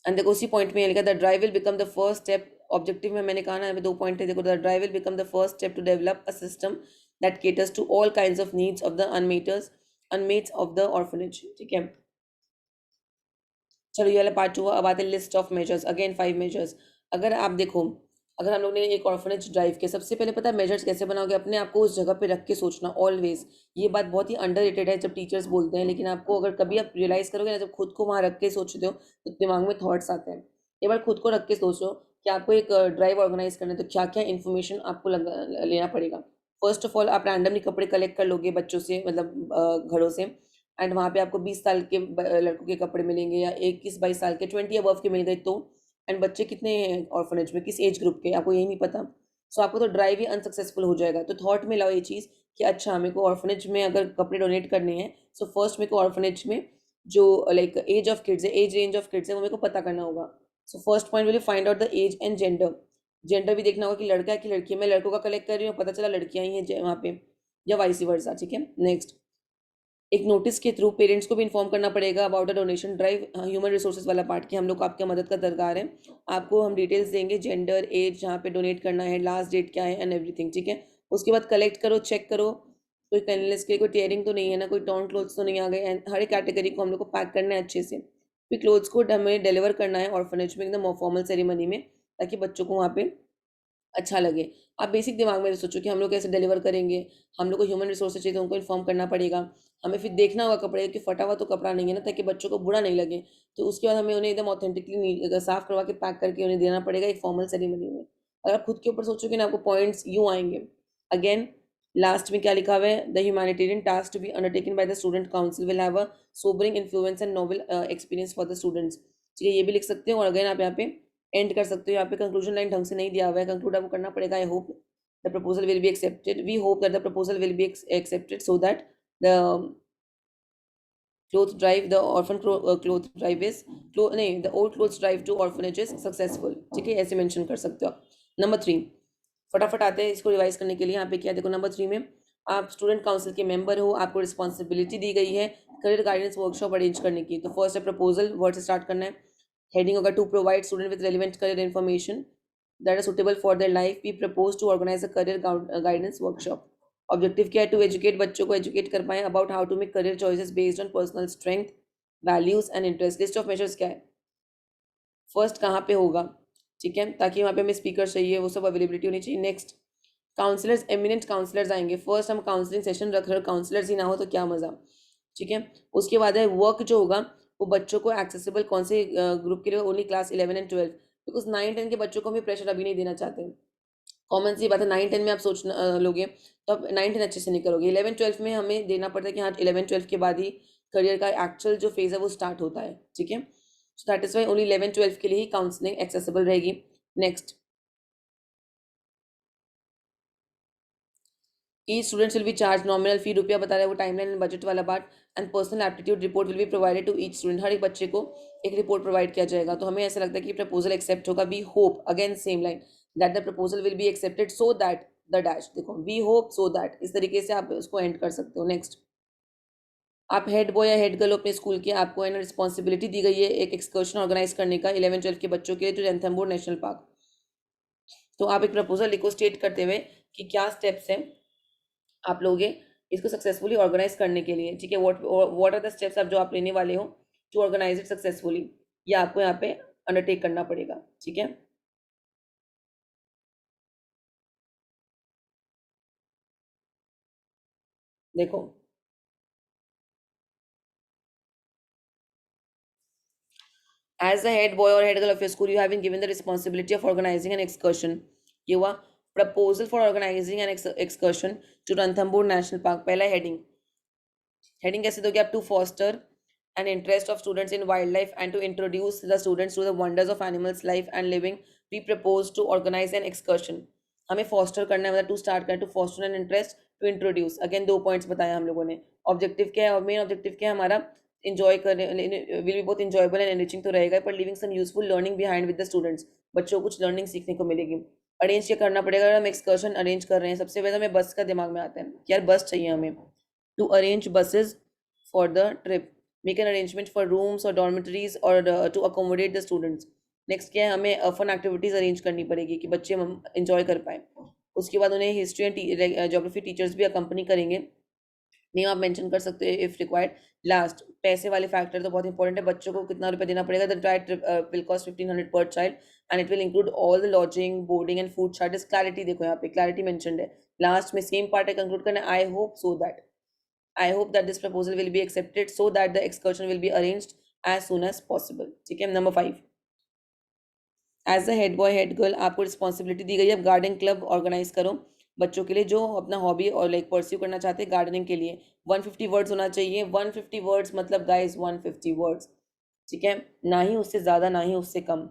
[SPEAKER 1] एंड देखो उसी पॉइंट में ये लिखा, the drive will become the first step. Objective में मैंने कहा ना, 2 पॉइंट है. देखो, the drive will become the first step to develop a system that caters to all kinds of needs of the inmates of the orphanage. ठीक है, चलो ये वाला पार्ट हुआ. अब आते हैं list of measures. Again 5 measures. अगर आप देखो, अगर हम लोग ने एक ऑर्फनेज ड्राइव के, सबसे पहले पता है मेजर्स कैसे बनाओगे, अपने आप को उस जगह पे रख के सोचना ऑलवेज. ये बात बहुत ही अंडररेटेड है जब टीचर्स बोलते हैं, लेकिन आपको अगर कभी आप रियलाइज करोगे ना, जब खुद को वहाँ रख के सोचते हो तो दिमाग में थॉट्स आते हैं. एक बार खुद को रख के सोचो कि आपको एक ड्राइव ऑर्गेनाइज करना है, तो क्या क्या इन्फॉर्मेशन आपको लेना पड़ेगा. फर्स्ट ऑफ ऑल, आप रैंडमली कपड़े कलेक्ट कर लोगे बच्चों से, मतलब घरों से. एंड वहाँ पे आपको 20 साल के लड़कों के कपड़े मिलेंगे, या 21-22 साल के, 20 अबव के मिल गए तो. एंड बच्चे कितने हैं ऑर्फनेज में, किस एज ग्रुप के, आपको यही नहीं पता. सो आपको तो ड्राइव ही अनसक्सेसफुल हो जाएगा. तो थॉट में लाओ ये चीज़ कि अच्छा, मेरे को ऑर्फनेज में अगर कपड़े डोनेट करने हैं, सो फर्स्ट मेरे को ऑर्फनेज में जो लाइक एज ऑफ किड्स है, एज रेंज ऑफ किड्स है, वो मेरे को पता करना होगा. So first point will find out the age and gender. Gender भी देखना होगा कि लड़का है कि लड़की है. मैं लड़कों का कलेक्ट कर रही हूँ, पता चला लड़कियाँ ही हैं वहाँ पे, या वाइस वर्सा. ठीक है. नेक्स्ट, एक नोटिस के थ्रू पेरेंट्स को भी इन्फॉर्म करना पड़ेगा about a donation drive. Human resources वाला पार्ट, कि हम लोग को आपकी मदद का दरकार है. आपको हम डिटेल्स देंगे, जेंडर, एज, जहाँ पे डोनेट करना है, लास्ट डेट क्या है, एंड एवरीथिंग. ठीक है. उसके बाद कलेक्ट करो, चेक करो कोई क्लीनलीनेस के कोई टेयरिंग तो नहीं है ना, कोई टॉर्न क्लोथ्स तो नहीं आ गए. एंड हर एक कैटेगरी को हम लोग को पैक करना है अच्छे से. फिर क्लोथ्स को हमें डिलीवर करना है ऑर्फनेज में एकदम फॉर्मल सेरेमनी में, ताकि बच्चों को वहाँ पे अच्छा लगे. आप बेसिक दिमाग में सोचो कि हम लोग कैसे डिलीवर करेंगे. हम लोग को ह्यूमन रिसोर्सेज चाहिए, तो उनको इन्फॉर्म करना पड़ेगा. हमें फिर देखना होगा कपड़े कि फटा हुआ तो कपड़ा नहीं है ना, ताकि बच्चों को बुरा नहीं लगे. तो उसके बाद हमें उन्हें एकदम ऑथेंटिकली साफ करवा के पैक करके उन्हें देना पड़ेगा एक फॉर्मल सेरेमनी में. अगर आप खुद के ऊपर सोचोगे ना, आपको पॉइंट्स यूँ आएंगे. अगेन लास्ट में क्या लिखा हुआ है, the humanitarian task to be undertaken by the student council will have a sobering influence and novel experience for the students. ठीक है, ये भी लिख सकते हो. और अगेन आप यहाँ पे एंड कर सकते हो. यहाँ पे कंक्लूजन लाइन ढंग से नहीं दिया हुआ है, कंक्लूड आपको करना पड़ेगा. I hope the proposal will be accepted. We hope that the proposal will be accepted so that the cloth drive, the orphan cloth drive is नहीं, the old clothes drive to orphanage is successful. ठीक है, ऐसे मेंशन कर सकते हो आप. नंबर 3, फटाफट आते हैं इसको रिवाइज करने के लिए. यहाँ पे क्या देखो, नंबर 3 में आप स्टूडेंट काउंसिल के मेंबर हो, आपको रिस्पॉन्सिबिलिटी दी गई है करियर गाइडेंस वर्कशॉप अरेंज करने की. तो फर्स्ट है प्रपोजल, वर्ड से स्टार्ट करना है. हेडिंग होगा to provide student with relevant career information that are suitable for their life. We propose to organize a career guidance workshop. Objective क्या है, टू एजुकेट, बच्चों को एजुकेट कर पाए about how to make career choices based on personal strength, values and interest. List of measures क्या है, फर्स्ट कहाँ पे होगा, ठीक है, ताकि वहाँ पे हमें स्पीकर चाहिए, वो सब अवेलेबिलिटी होनी चाहिए. नेक्स्ट, काउंसलर्स, एमिनेंट काउंसलर्स आएंगे. फर्स्ट हम काउंसलिंग सेशन रख रहे हो, काउंसलर्स ही ना हो तो क्या मज़ा. ठीक है. उसके बाद है वर्क जो होगा, वो बच्चों को एक्सेसिबल कौन से ग्रुप के लिए, ओनली क्लास 11 एंड 12, बिकॉज 9-10 के बच्चों को हम प्रेशर अभी नहीं देना चाहते. कॉमन सी बात है, 9-10 में आप सोचना लोगे तो आप 9-10 अच्छे से नहीं करोगे. 11-12 में हमें देना पड़ता है कि हाँ 11-12 के बाद ही करियर का एक्चुअल जो फेज़ है वो स्टार्ट होता है. ठीक है. So that is why only 11-12 के लिए ही काउंसलिंग एक्सेसिबल रहेगी. Next, each students will be charge nominal fee, रुपया बता रहा है वो, टाइमलाइन एंड बजट वाला बात। And personal aptitude report will be provided to each student, हर एक बच्चे को एक रिपोर्ट प्रोवाइड किया जाएगा। तो हमें ऐसा लगता है कि प्रपोजल एक्सेप्ट होगा। We hope, again same line, that the proposal will be accepted so that the dash, देखो वी होप सो दैट, इस तरीके से आप उसको एंड कर सकते हो। नेक्स्ट, आप हेड बॉय या हेड गर्ल अपने स्कूल के, आपको एन रिस्पॉन्सिबिलिटी दी गई है एक एक्सकर्शन ऑर्गेनाइज करने का 11-12 के बच्चों के लिए टू रणथंभौर नेशनल पार्क। तो आप एक प्रपोजल लिखो स्टेट करते हुए कि क्या स्टेप्स हैं आप लोगे इसको सक्सेसफुली ऑर्गेनाइज करने के लिए। ठीक है, व्हाट आर द स्टेप्स आप जो आप लेने वाले हो टू ऑर्गेनाइज इट सक्सेसफुली, ये आपको यहाँ पे अंडरटेक करना पड़ेगा। ठीक है, देखो, as the head boy or head girl of your school, you have been given the responsibility of organizing an excursion। ये हुआ proposal for organizing an excursion to Ranthambore national park. पहला हेडिंग, हेडिंग कैसे दोगे आप? To foster an interest of students in wild life and to introduce the students to the wonders of animals life and living, we propose to organize an excursion. हमें फॉस्टर करना है, मतलब टू स्टार्ट करना, to foster an interest, to introduce, again दो पॉइंट्स बताया हम लोगों ने। ऑब्जेक्टिव क्या है? और मेन ऑब्जेक्टिव क्या है हमारा? इंजॉय करने, will be both enjoyable and enriching तो रहेगा, पर living some useful learning behind with the students, बच्चों को कुछ लर्निंग सीखने को मिलेगी। अरेंज क्या करना पड़ेगा? अगर हम एक्सकर्शन अरेंज कर रहे हैं, सबसे पहले हमें बस का दिमाग में आता है कि यार बस चाहिए हमें, to arrange buses for the trip, make an arrangement for rooms or dormitories or to accommodate the students। Next क्या है? हमें फन एक्टिविटीज अरेंज करनी पड़ेगी कि बच्चे इंजॉय कर पाए। उसके बाद उन्हें हिस्ट्री एंड ज्योग्राफी टीचर्स भी अकम्पनी करेंगे, नेम आप मेंशन कर सकते हैं इफ रिक्वायर्ड। लास्ट, पैसे वाले फैक्टर तो बहुत इंपॉर्टेंट है, बच्चों को कितना रुपया देना पड़ेगा? The entire trip will cost 1500 पर child and it will include all the lodging, boarding and food charges. Clarity देखो, यहाँ पे क्लैरिटी मेंशनड है। लास्ट में सेम पार्ट है, कंक्लूड करना, आई hope so that, I hope that this proposal will be accepted so that the excursion will be arranged as soon as possible। ठीक है, number 5, as a head boy head girl आपको रिस्पॉन्सिबिलिटी दी गई है, गार्डन क्लब ऑर्गेनाइज करो बच्चों के लिए जो अपना हॉबी और लाइक परस्यू करना चाहते हैं गार्डनिंग के लिए। 150 वर्ड्स होना चाहिए। 150 वर्ड्स मतलब गाइस 150 वर्ड्स, ठीक है, ना ही उससे ज़्यादा ना ही उससे कम।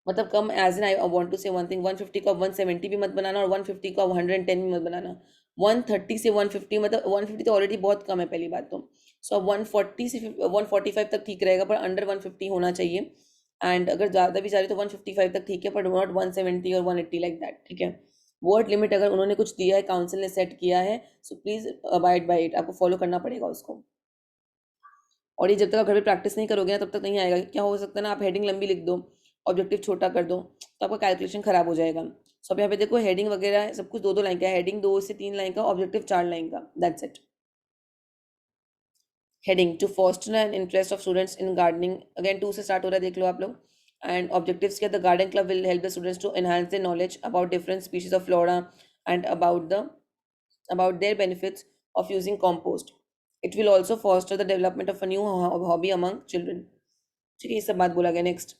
[SPEAKER 1] मतलब कम as an I want to say one thing, 150 को 170 भी मत बनाना और 150 को 110 भी मत बनाना। 130 से 150, मतलब 150 तो ऑलरेडी बहुत कम है पहली बात तो। सो 140 से 145 तक ठीक रहेगा, पर अंडर 150 होना चाहिए। एंड अगर ज़्यादा भी जा रही तो 155 तक ठीक है, पर नॉट 170 और 180 लाइक दैट। ठीक है, वर्ड लिमिट अगर उन्होंने कुछ दिया है, काउंसिल ने सेट किया है, so please abide by it, आपको फॉलो करना पड़ेगा उसको। और ये जब तक आप घर पे प्रैक्टिस नहीं करोगे ना तब तक नहीं आएगा। क्या हो सकता है ना, आप हेडिंग लंबी लिख दो, ऑब्जेक्टिव छोटा कर दो, तो आपका कैलकुलेशन खराब हो जाएगा। सो अब यहाँ पे देखो हेडिंग वगैरह है, सब कुछ दो दो लाइन का है, हेडिंग 2 से 3 लाइन का, ऑब्जेक्टिव 4 लाइन का, that's it. Heading, to foster an interest of students in gardening, again 2 से स्टार्ट हो रहा है, देख लो आप लोग। एंड ऑब्जेक्टिव्स क्या? The garden club will help the students to enhance their knowledge about different species of flora and about their benefits of using compost। It will also foster the development of a new hobby among children। ठीक है, ये सब बात बोला गया। नेक्स्ट,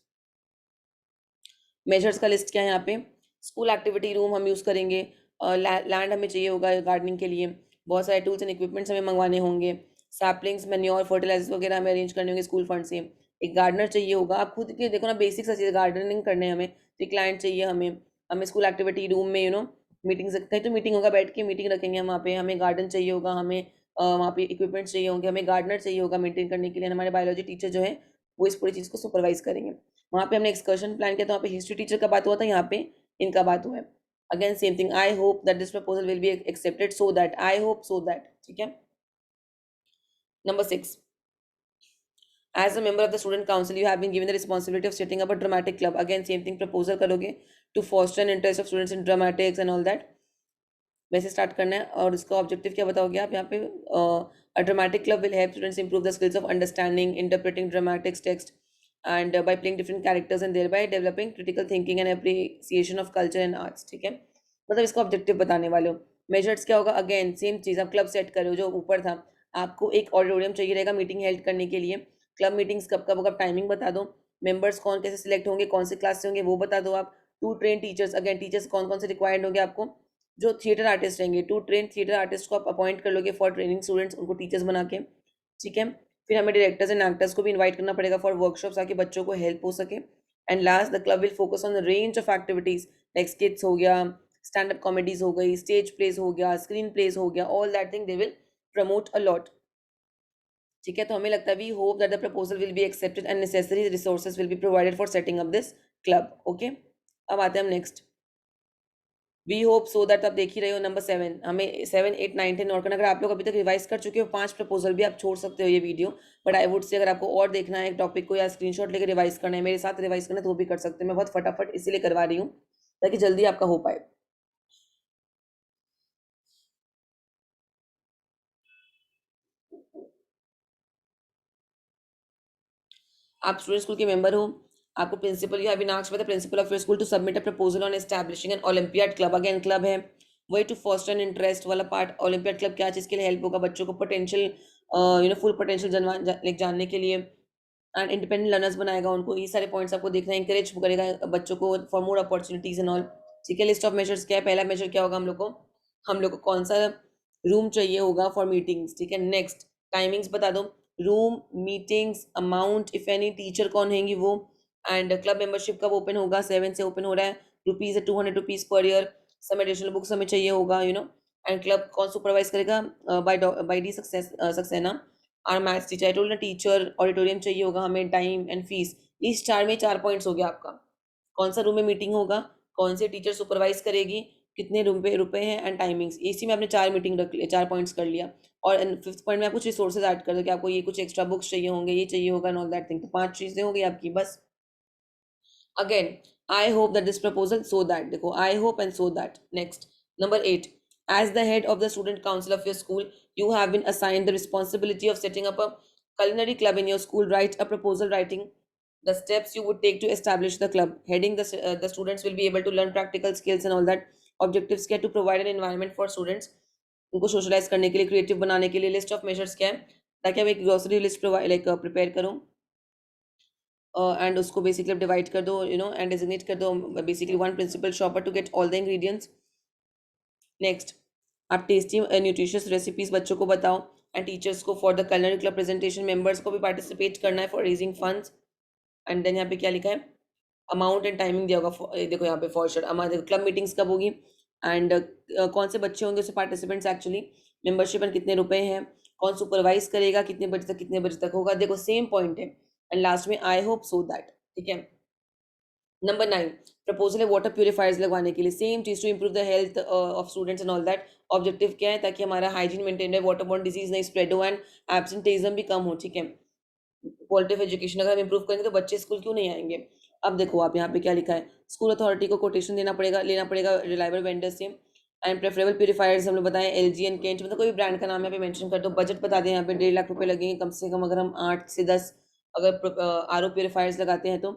[SPEAKER 1] मेजर्स का लिस्ट क्या है यहाँ पे? स्कूल एक्टिविटी रूम हम यूज़ करेंगे, लैंड हमें चाहिए होगा गार्डनिंग के लिए, बहुत सारे टूल्स एंड इक्विपमेंट्स हमें मंगवाने होंगे, सैपलिंग्स मैन्योर फर्टिलाइजर्स वगैरह हमें अरेंज करने होंगे स्कूल फंड से, एक गार्डनर चाहिए होगा। आप खुद के देखो ना, बेसिक सा चीज़ गार्डनिंग करने हमें, तो एक क्लाइंट चाहिए हमें। हमें स्कूल एक्टिविटी रूम में मीटिंग्स, कहीं तो मीटिंग होगा, बैठ के मीटिंग रखेंगे हम वहाँ पे, हमें गार्डन चाहिए होगा, हमें वहाँ पे इक्विपमेंट्स चाहिए होंगे, हमें गार्डनर चाहिए होगा मेंटेन करने के लिए। हमारे बायोलॉजी टीचर जो है वो इस पूरी चीज़ को सुपरवाइज करेंगे। वहाँ पे हमने एक्सकर्शन प्लान किया, तो वहाँ पे हिस्ट्री टीचर का बात हुआ था, यहाँ पे इनका बात हुआ है। Again same thing, I hope that this proposal will be accepted so that, I hope so that. ठीक है, number 6, as a member of the student council you have been given the responsibility of setting up a dramatic club। again same thing, proposal करोगे to foster an interest of students in dramatics and all that, वैसे स्टार्ट करना है। और इसका ऑब्जेक्टिव क्या बताओगे आप यहाँ पे? A dramatic club will help students improve the skills of understanding interpreting dramatics text and by playing different characters and thereby developing critical thinking and appreciation of culture and arts. ठीक है, मतलब इसका ऑब्जेक्टिव बताने वाले हो। मेजर्स क्या होगा? अगेन सेम चीज़, आप क्लब सेट करो जो ऊपर था, आपको एक ऑडिटोरियम चाहिए रहेगा मीटिंग हेल्ड करने के लिए। क्लब मीटिंग्स कब कब होगा, टाइमिंग बता दो, मेंबर्स कौन कैसे सिलेक्ट होंगे, कौन से क्लास से होंगे वो बता दो आप। To train teachers, again teachers कौन कौन से रिक्वायर्ड होंगे आपको? जो थिएटर आर्टिस्ट रहेंगे, टू ट्रेन थिएटर आर्टिस्ट को आप अपॉइंट कर लोगे फॉर ट्रेनिंग स्टूडेंट्स, उनको टीचर्स बना के। ठीक है, फिर हमें डायरेक्टर्स एंड एक्टर्स को भी इनवाइट करना पड़ेगा फॉर वर्कशॉप्स, ताकि बच्चों को हेल्प हो सके। And last, the club will focus on the range of activities like स्किट्स हो गया, स्टैंड अप कॉमेडीज हो गई, स्टेज प्लेस हो गया, स्क्रीन प्लेस हो गया, all that thing they will promote a lot. ठीक है, तो हमें लगता है we hope that the proposal will be accepted and necessary resources will be provided for setting up this club. Okay, अब आते हैं हम next. We hope so that आप देख ही रहे हो नंबर 7, हमें 7, 8, 9, 10 और करना। अगर आप लोग अभी तक रिवाइज कर चुके हो 5 प्रपोजल भी आप छोड़ सकते हो ये video, but I would say अगर आपको और देखना है एक टॉपिक को या स्क्रीनशॉट लेकर रिवाइज करना है, मेरे साथ रिवाइज करना है, तो वो भी कर सकते हैं। मैं बहुत फटाफट इसीलिए करवा रही हूँ ताकि जल्दी आपका हो पाए। आप स्टूडेंट स्कूल के मेंबर हो, आपको प्रिंसिपल या been asked by the principal of your school to submit a proposal on establishing an olympiad club. Again club है वही टू फॉस्टर एन इंटरेस्ट वाला पार्ट। ओलंपियाड क्लब क्या चीज़ के लिए हेल्प होगा? बच्चों को पोटेंशियल फुल पोटेंशियल जानने के लिए एंड इंडिपेंडेंट लर्नर्स बनाएगा उनको। ये सारे पॉइंट्स आपको देखना है, इंकरेज करेगा बच्चों को for more opportunities and all. ठीक है, लिस्ट ऑफ मेजर्स क्या है? पहला मेजर क्या होगा हम लोग को कौन सा रूम चाहिए होगा फॉर मीटिंग्स। ठीक है, नेक्स्ट टाइमिंग्स बता दो, room, meetings, amount if any, teacher कौन हैंगी वो, एंड क्लब मेंबरशिप कब ओपन होगा? 7 से ओपन हो रहा है, रुपीज़ है 200 rupees per year. Some additional books हमें चाहिए होगा, एंड क्लब कौन सुपरवाइज करेगा? By D Saxena, our maths teacher. I told ना, टीचर, ऑडिटोरियम चाहिए होगा हमें, टाइम एंड फीस। इस 4 में 4 पॉइंट्स हो गया आपका। कौन सा रूम में मीटिंग होगा, कौन से टीचर सुपरवाइज करेगी, कितने रुपए हैं, एंड टाइमिंग्स। इसी में आपने 4 मीटिंग रख लिया, 4 पॉइंट्स कर लिया। और 5th पॉइंट में आप कुछ रिसोर्सेज ऐड कर दो कि आपको ये कुछ एक्स्ट्रा बुक्स चाहिए होंगे, ये चाहिए होगा, एंड ऑल दैट थिंग। तो 5 चीजें हो गई आपकी बस। Again, I hope that this proposal so that, देखो, I hope and so that. Next, number 8. As the head of the student council of your school, you have been assigned the responsibility of setting up a culinary club in your school. Write a proposal writing the steps you would take to establish the club. Heading the students will be able to learn practical skills and all that. Objectives क्या है? To provide an environment for students, उनको सोशलाइज करने के लिए, क्रिएटिव बनाने के लिए। लिस्ट ऑफ मेजर्स क्या है? ताकि हम एक ग्रोसरी लिस्ट प्रोवाइड प्रिपेयर करूँ, एंड उसको बेसिकली आप डिवाइड कर दो, एंड डेजिग्नेट कर दो basically one principal shopper to get all the ingredients. Next, आप टेस्टी न्यूट्रिशियस रेसिपीज बच्चों को बताओ, एंड टीचर्स को for the colour club presentation, members को भी पार्टिसिपेट करना है for raising funds. And then यहाँ पे क्या लिखा है? अमाउंट एंड टाइमिंग दिया होगा। देखो यहाँ पे फॉर श्योर हमारे क्लब मीटिंग्स कब होगी, एंड कौन से बच्चे होंगे उससे पार्टिसिपेंट्स एक्चुअली, मेंबरशिप एंड कितने रुपए हैं, कौन सुपरवाइज करेगा, कितने बजे तक होगा। देखो सेम पॉइंट है, एंड लास्ट में आई होप सो दैट। ठीक है, नंबर 9, प्रपोजल है वाटर प्यूरिफायर्स लगवाने के लिए। सेम चीज, to improve the health of students and all that. Objective क्या है? ताकि हमारा हाइजीन मेंटेन रहे, वाटर बॉर्न डिजीज नहीं स्प्रेड हो, एंड एब्सेंटेइज्म भी कम हो। ठीक है, क्वालिटी ऑफ एजुकेशन अगर हम इंप्रूव करेंगे तो बच्चे स्कूल क्यों नहीं आएंगे। अब देखो आप यहाँ पे क्या लिखा है, स्कूल अथॉरिटी को कोटेशन लेना पड़ेगा रिलायबल वेंडर से, एंड प्रेफरेबल प्यूरिफायर्स हम लोग बताएं एलजी एंड केंट, मतलब कोई ब्रांड का नाम यहाँ पे मेंशन कर दो। बजट बता दें, यहाँ पे 1.5 लाख रुपए लगेंगे कम से कम अगर हम 8 से 10 अगर आर ओ प्योरीफायर्स लगाते हैं तो।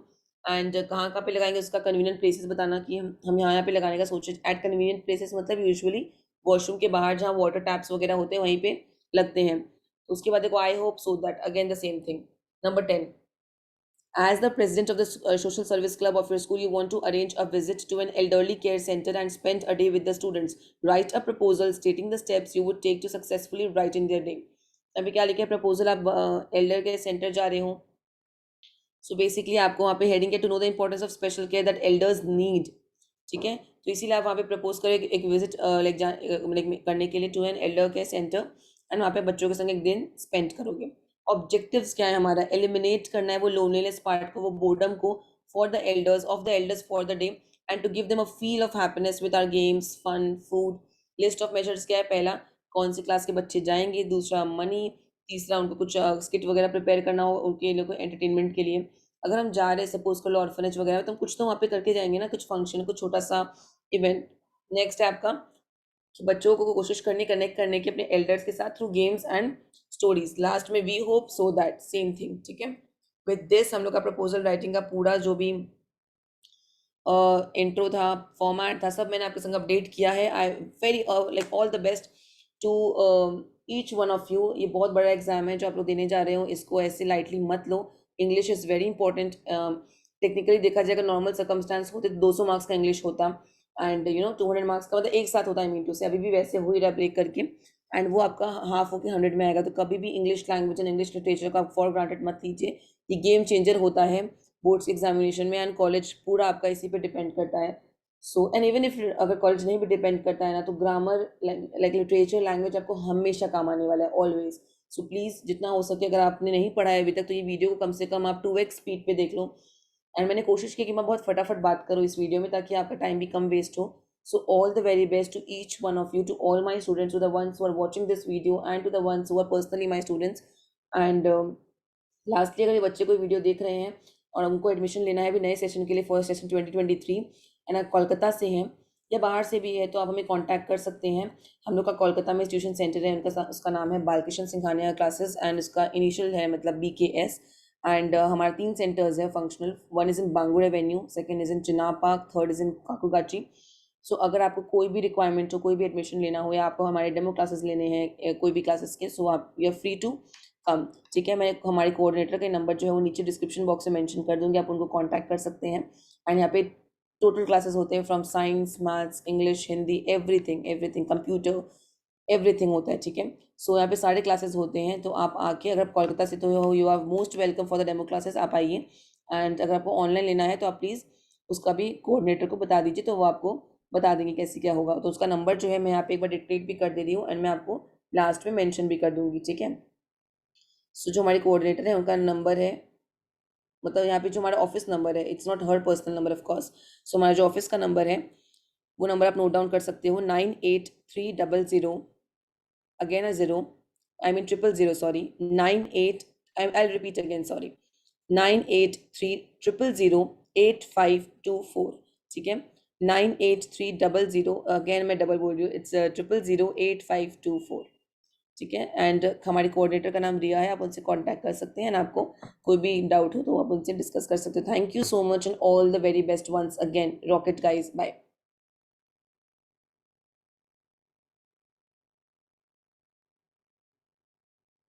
[SPEAKER 1] एंड कहाँ पे लगाएंगे उसका कन्वीनियंट प्लेसेस बताना कि हम यहाँ पे लगाने का सोचे। एट कन्वीनियंट प्लेसेस मतलब यूजुअली वॉशरूम के बाहर जहाँ वाटर टैप्स वगैरह होते हैं वहीं पे लगते हैं। उसके बाद देखो आई hope so that, again the same thing. Number 10, as the president of the social service club of your school, you want to arrange a visit to an elderly care center and spend a day with the students. Write a proposal stating the steps you would take to successfully brighten their day. अभी क्या लिखा है? प्रपोजल, आप एल्डर केयर सेंटर जा रहे हो, सो बेसिकली आपको वहाँ पे हेडिंग है to know the importance of special care that elders need. ठीक है, तो इसीलिए आप वहाँ पे प्रपोज करें एक विजिट करने के लिए to an elder care centre, and वहाँ पे बच्चों के संग एक दिन स्पेंड करोगे। ऑब्जेक्टिव्स क्या है हमारा? एलिमिनेट करना है वो लोनलीनेस पार्ट को, वो बोर्डम को, for the elders for the day, and to give them a feel of happiness with our games, fun, food. List of measures क्या है? पहला, कौन सी क्लास के बच्चे जाएंगे, दूसरा मनी, तीसरा उनको कुछ स्किट वगैरह प्रिपेयर करना हो उनके लोग एंटरटेनमेंट के लिए। अगर हम जा रहे हैं सपोज कर लो ऑर्फनेज वगैरह, तो हम कुछ तो वहाँ पे करके जाएंगे ना, कुछ फंक्शन, कुछ छोटा सा इवेंट। नेक्स्ट है आपका कि बच्चों को कोशिश करनी कनेक्ट करने की अपने एल्डर्स के साथ through games and stories. Last में we hope so that, same thing. ठीक है, विद दिस हम लोग का प्रपोजल राइटिंग का पूरा जो भी इंट्रो था, फॉर्मेट था, सब मैंने आपके संग अपडेट किया है। I very like all the best to each one of you. ये बहुत बड़ा एग्जाम है जो आप लोग देने जा रहे हो, इसको ऐसे लाइटली मत लो। English is very important. Technically देखा जाए, अगर नॉर्मल सर्कमस्टांस होते तो 200 मार्क्स का इंग्लिश होता, एंड 200 मार्क्स का मतलब एक साथ होता है, मीन टू से अभी भी वैसे हो ही रहा ब्रेक करके, एंड वो आपका हाफ होकर 100 में आएगा। तो कभी भी English language and English literature को आप फॉर ग्रांटेड मत लीजिए। ये गेम चेंजर होता है बोर्ड्स के एग्जामिनेशन में, एंड कॉलेज पूरा आपका इसी पे डिपेंड करता है। सो एंड इवन इफ अगर कॉलेज नहीं भी डिपेंड करता है ना, तो ग्रामर लाइक लिटरेचर लैंग्वेज आपको हमेशा काम आने वाला है, ऑलवेज। सो प्लीज़ जितना हो सके, अगर आपने नहीं पढ़ा है अभी तक, तो ये वीडियो को कम से कम आप 2x स्पीड पे देख लो। एंड मैंने कोशिश की कि मैं बहुत फटाफट बात करूँ इस वीडियो में, ताकि आपका टाइम भी कम वेस्ट हो। So all the very best to each one of you, to all my students, to the ones who are watching this video and to the ones who are personally my students. And lastly, अगर ये बच्चे कोई वीडियो देख रहे हैं और उनको एडमिशन लेना है अभी नए सेशन के लिए, फर्स्ट सेशन 2023, एंड आप कोलकाता से हैं या बाहर से भी है, तो आप हमें कांटेक्ट कर सकते हैं। हम लोग का कोलकाता में ट्यूशन सेंटर है, उनका उसका नाम है बालकृष्ण सिंघानिया क्लासेस, एंड उसका इनिशियल है मतलब BKS। एंड हमारे 3 सेंटर्स हैं functional, one is in Bangur avenue, second is in Chinar park, third is in काकुगाची। सो अगर आपको कोई भी रिक्वायरमेंट हो, कोई भी एडमिशन लेना हो, या आपको हमारे डेमो क्लासेस लेने हैं कोई भी क्लासेस के, सो आप you are free to come. ठीक है, मैं हमारे कोऑर्डिनेटर के नंबर जो है वो नीचे डिस्क्रिप्शन बॉक्स में मेंशन कर दूंगी, आप उनको कांटेक्ट कर सकते हैं। एंड यहाँ पे टोटल क्लासेस होते हैं from science, maths, English, Hindi, everything everything, computer, everything होता है। ठीक है, सो यहाँ पे सारे क्लासेस होते हैं, तो आप आके, अगर आप कोलकाता से तो you are most welcome for the demo classes, आप आइए। एंड अगर आपको ऑनलाइन लेना है तो आप प्लीज़ उसका भी कोऑर्डिनेटर को बता दीजिए, तो वो आपको बता देंगे कैसे क्या होगा। तो उसका नंबर जो है मैं यहाँ पे एक बार डिक्टेट भी कर दे रही हूँ, एंड मैं आपको लास्ट में मेंशन भी कर दूंगी। ठीक है, सो जो हमारे कोऑर्डिनेटर है उनका नंबर है, मतलब यहाँ पे जो हमारा ऑफिस नंबर है, it's not her personal number of course. So हमारा जो ऑफिस का नंबर है, वो नंबर आप नोट डाउन कर सकते हो, 9830, again a zero, I mean 000, sorry, 98, I repeat again, sorry, 9830008524। ठीक है, 9830, अगेन मैं डबल बोल रही हूँ, इट्स 0008524। ठीक है, एंड हमारे कोऑर्डिनेटर का नाम रिया है, आप उनसे कांटेक्ट कर सकते हैं, एंड आपको कोई भी डाउट हो तो आप उनसे डिस्कस कर सकते हो। Thank you so much and all the very best once again, rocket guys, bye.